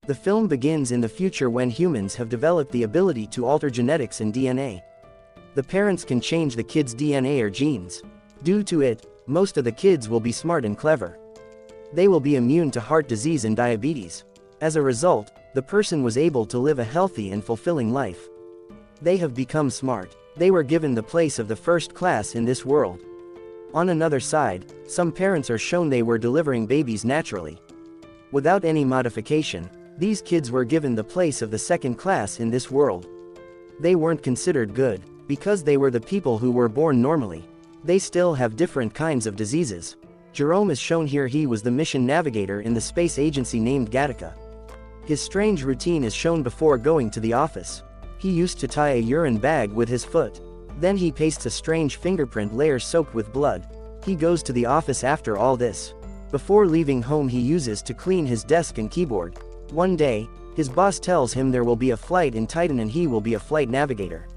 The film begins in the future when humans have developed the ability to alter genetics and DNA. The parents can change the kids' DNA or genes. Due to it, most of the kids will be smart and clever. They will be immune to heart disease and diabetes. As a result, the person was able to live a healthy and fulfilling life. They have become smart. They were given the place of the first class in this world. On another side, some parents are shown they were delivering babies naturally. Without any modification, these kids were given the place of the second class in this world. They weren't considered good, because they were the people who were born normally. They still have different kinds of diseases. Jerome is shown here. He was the mission navigator in the space agency named Gattaca. His strange routine is shown before going to the office. He used to tie a urine bag with his foot. Then he pastes a strange fingerprint layer soaked with blood. He goes to the office after all this. Before leaving home he uses to clean his desk and keyboard. One day, his boss tells him there will be a flight in Titan and he will be a flight navigator.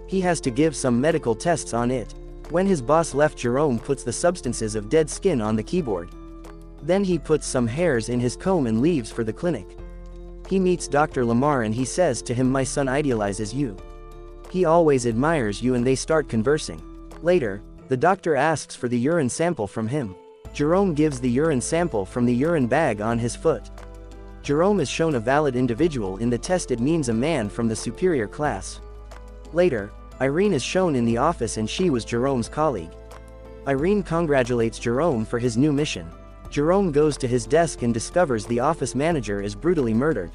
He has to give some medical tests on it. When his boss left, Jerome puts the substances of dead skin on the keyboard. Then he puts some hairs in his comb and leaves for the clinic. He meets Dr. Lamar and he says to him, "My son idealizes you. He always admires you," and they start conversing. Later, the doctor asks for the urine sample from him. Jerome gives the urine sample from the urine bag on his foot. Jerome is shown a valid individual in the test. It means a man from the superior class. Later, Irene is shown in the office and she was Jerome's colleague. Irene congratulates Jerome for his new mission. Jerome goes to his desk and discovers the office manager is brutally murdered.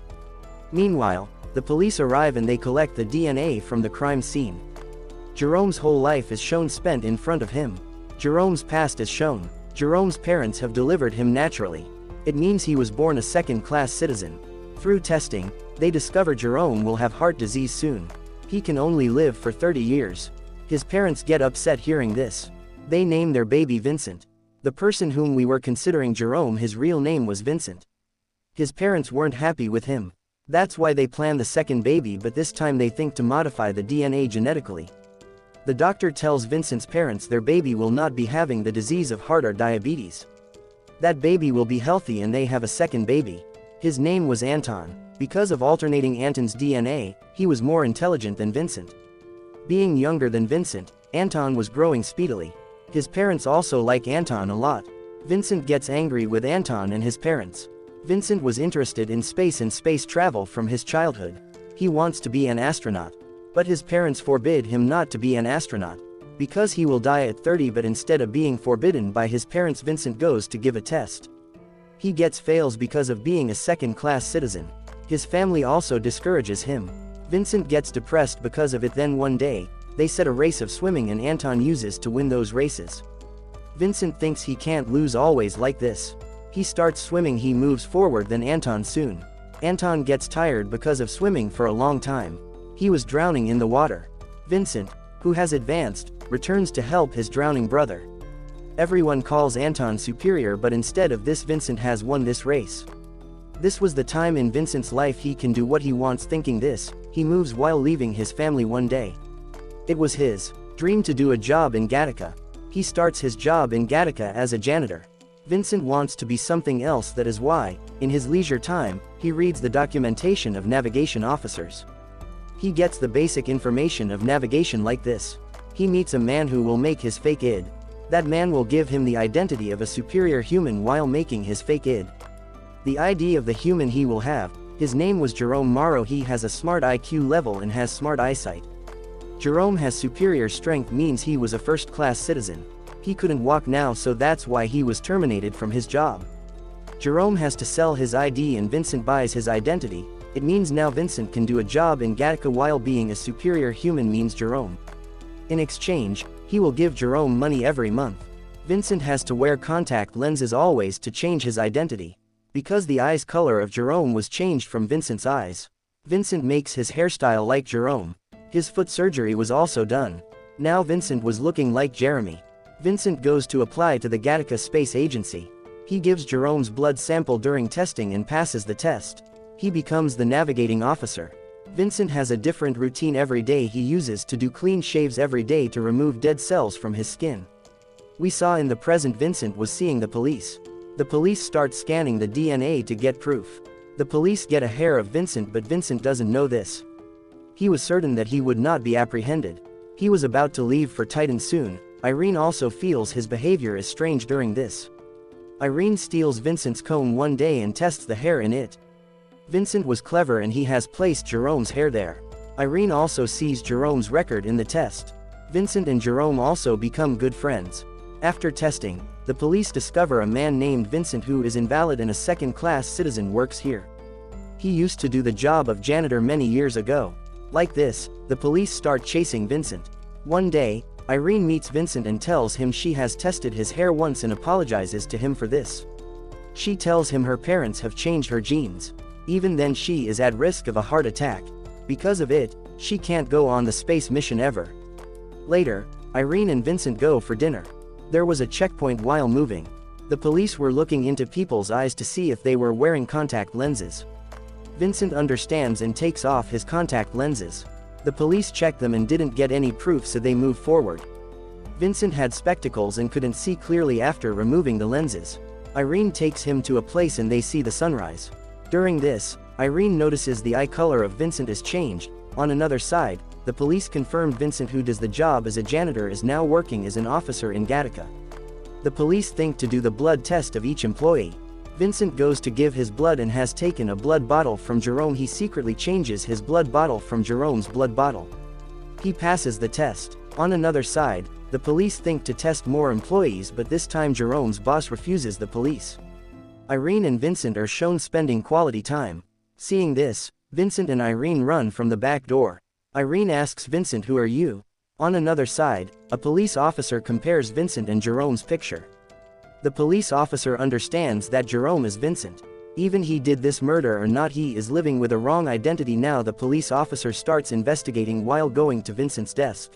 Meanwhile, the police arrive and they collect the DNA from the crime scene. Jerome's whole life is shown spent in front of him. Jerome's past is shown. Jerome's parents have delivered him naturally. It means he was born a second-class citizen. Through testing, they discover Jerome will have heart disease soon. He can only live for 30 years. His parents get upset hearing this. They name their baby Vincent. The person whom we were considering Jerome, his real name was Vincent. His parents weren't happy with him. That's why they plan the second baby, but this time they think to modify the DNA genetically. The doctor tells Vincent's parents their baby will not be having the disease of heart or diabetes. That baby will be healthy and they have a second baby. His name was Anton. Because of alternating Anton's DNA, he was more intelligent than Vincent. Being younger than Vincent, Anton was growing speedily. His parents also like Anton a lot. Vincent gets angry with Anton and his parents. Vincent was interested in space and space travel from his childhood. He wants to be an astronaut. But his parents forbid him not to be an astronaut. Because he will die at 30, but instead of being forbidden by his parents, Vincent goes to give a test. He fails because of being a second-class citizen. His family also discourages him. Vincent gets depressed because of it. Then one day, they set a race of swimming and Anton uses to win those races. Vincent thinks he can't lose always like this. He starts swimming. He moves forward than Anton soon. Anton gets tired because of swimming for a long time. He was drowning in the water. Vincent, who has advanced, returns to help his drowning brother. Everyone calls Anton superior, but instead of this, Vincent has won this race. This was the time in Vincent's life he can do what he wants. Thinking this, he moves while leaving his family one day. It was his dream to do a job in Gattaca. He starts his job in Gattaca as a janitor. Vincent wants to be something else. That is why, in his leisure time, he reads the documentation of navigation officers. He gets the basic information of navigation like this. He meets a man who will make his fake id. That man will give him the identity of a superior human while making his fake id. The ID of the human he will have, his name was Jerome Morrow. He has a smart IQ level and has smart eyesight. Jerome has superior strength, means he was a first-class citizen. He couldn't walk now, so that's why he was terminated from his job. Jerome has to sell his ID and Vincent buys his identity. It means now Vincent can do a job in Gattaca while being a superior human, means Jerome. In exchange, he will give Jerome money every month. Vincent has to wear contact lenses always to change his identity. Because the eyes color of Jerome was changed from Vincent's eyes. Vincent makes his hairstyle like Jerome. His foot surgery was also done. Now Vincent was looking like Jeremy. Vincent goes to apply to the Gattaca Space Agency. He gives Jerome's blood sample during testing and passes the test. He becomes the navigating officer. Vincent has a different routine every day. He uses to do clean shaves every day to remove dead cells from his skin. We saw in the present Vincent was seeing the police. The police start scanning the DNA to get proof. The police get a hair of Vincent, but Vincent doesn't know this. He was certain that he would not be apprehended. He was about to leave for Titan soon. Irene also feels his behavior is strange during this. Irene steals Vincent's comb one day and tests the hair in it. Vincent was clever and he has placed Jerome's hair there. Irene also sees Jerome's record in the test. Vincent and Jerome also become good friends. After testing, the police discover a man named Vincent who is invalid and a second-class citizen works here. He used to do the job of janitor many years ago. Like this, the police start chasing Vincent. One day, Irene meets Vincent and tells him she has tested his hair once and apologizes to him for this. She tells him her parents have changed her genes. Even then she is at risk of a heart attack. Because of it, she can't go on the space mission ever. Later, Irene and Vincent go for dinner. There was a checkpoint while moving. The police were looking into people's eyes to see if they were wearing contact lenses. Vincent understands and takes off his contact lenses. The police checked them and didn't get any proof, so they moved forward. Vincent had spectacles and couldn't see clearly after removing the lenses. Irene takes him to a place and they see the sunrise. During this, Irene notices the eye color of Vincent is changed. On another side, the police confirmed Vincent, who does the job as a janitor, is now working as an officer in Gattaca. The police think to do the blood test of each employee. Vincent goes to give his blood and has taken a blood bottle from Jerome. He secretly changes his blood bottle from Jerome's blood bottle. He passes the test. On another side, the police think to test more employees, but this time Jerome's boss refuses the police. Irene and Vincent are shown spending quality time. Seeing this, Vincent and Irene run from the back door. Irene asks Vincent, "Who are you?" On another side, a police officer compares Vincent and Jerome's picture. The police officer understands that Jerome is Vincent. Even he did this murder or not, he is living with a wrong identity now. The police officer starts investigating while going to Vincent's desk.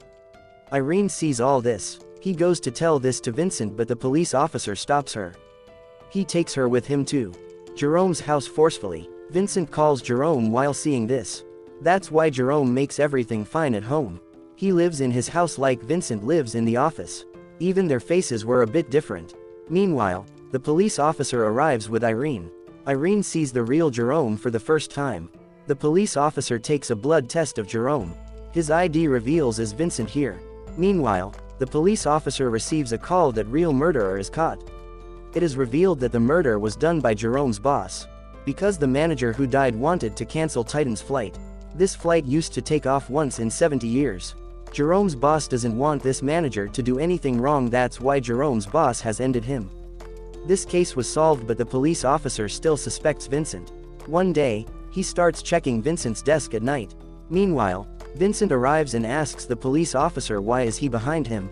Irene sees all this. He goes to tell this to Vincent, but the police officer stops her. He takes her with him to Jerome's house forcefully. Vincent calls Jerome while seeing this. That's why Jerome makes everything fine at home. He lives in his house like Vincent lives in the office. Even their faces were a bit different. Meanwhile, the police officer arrives with Irene. Irene sees the real Jerome for the first time. The police officer takes a blood test of Jerome. His ID reveals as Vincent here. Meanwhile, the police officer receives a call that real murderer is caught. It is revealed that the murder was done by Jerome's boss. Because the manager who died wanted to cancel Titan's flight. This flight used to take off once in 70 years. Jerome's boss doesn't want this manager to do anything wrong, that's why Jerome's boss has ended him. This case was solved, but the police officer still suspects Vincent. One day, he starts checking Vincent's desk at night. Meanwhile, Vincent arrives and asks the police officer why is he behind him.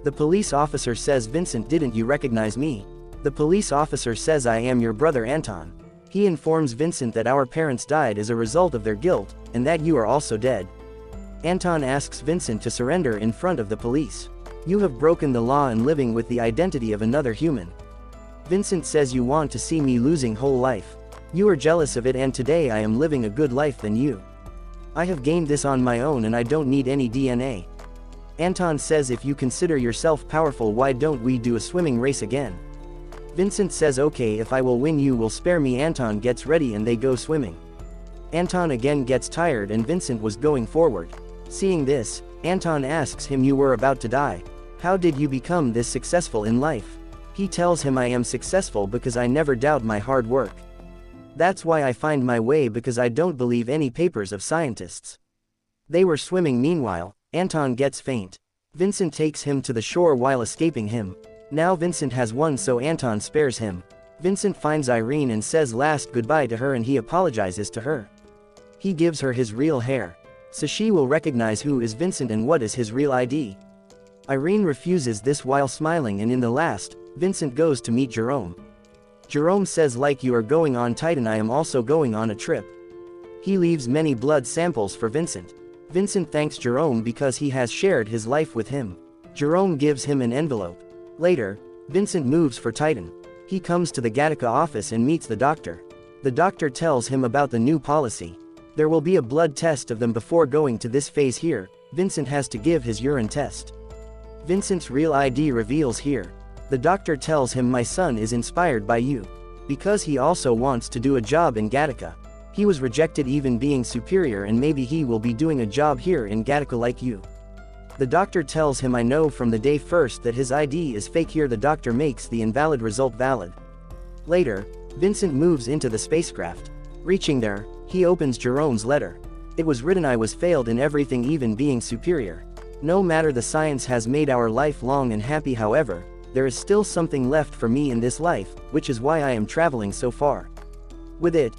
The police officer says, "Vincent, didn't you recognize me?" The police officer says, "I am your brother Anton." He informs Vincent that our parents died as a result of their guilt, and that you are also dead. Anton asks Vincent to surrender in front of the police. "You have broken the law and living with the identity of another human." Vincent says, "You want to see me losing whole life. You are jealous of it, and today I am living a good life than you. I have gained this on my own and I don't need any DNA." Anton says, "If you consider yourself powerful, why don't we do a swimming race again?" Vincent says, "Okay, if I will win you will spare me." Anton gets ready and they go swimming. Anton again gets tired and Vincent was going forward. Seeing this, Anton asks him, "You were about to die. How did you become this successful in life?" He tells him, "I am successful because I never doubt my hard work. That's why I find my way, because I don't believe any papers of scientists." They were swimming. Meanwhile, Anton gets faint. Vincent takes him to the shore while escaping him. Now Vincent has won, so Anton spares him. Vincent finds Irene and says last goodbye to her and he apologizes to her. He gives her his real hair, so she will recognize who is Vincent and what is his real ID. Irene refuses this while smiling, and in the last, Vincent goes to meet Jerome. Jerome says, "Like you are going on Titan, I am also going on a trip." He leaves many blood samples for Vincent. Vincent thanks Jerome because he has shared his life with him. Jerome gives him an envelope. Later, Vincent moves for Titan. He comes to the Gattaca office and meets the doctor. The doctor tells him about the new policy. There will be a blood test of them before going to this phase here. Vincent has to give his urine test. Vincent's real ID reveals here. The doctor tells him, "My son is inspired by you. Because he also wants to do a job in Gattaca. He was rejected even being superior, and maybe he will be doing a job here in Gattaca like you. The doctor tells him, I know from the day first that his ID is fake. Here the doctor makes the invalid result valid. Later, Vincent moves into the spacecraft. Reaching there, he opens Jerome's letter. It was written, I was failed in everything, even being superior. No matter the science has made our life long and happy, however, there is still something left for me in this life, which is why I am traveling so far. With it,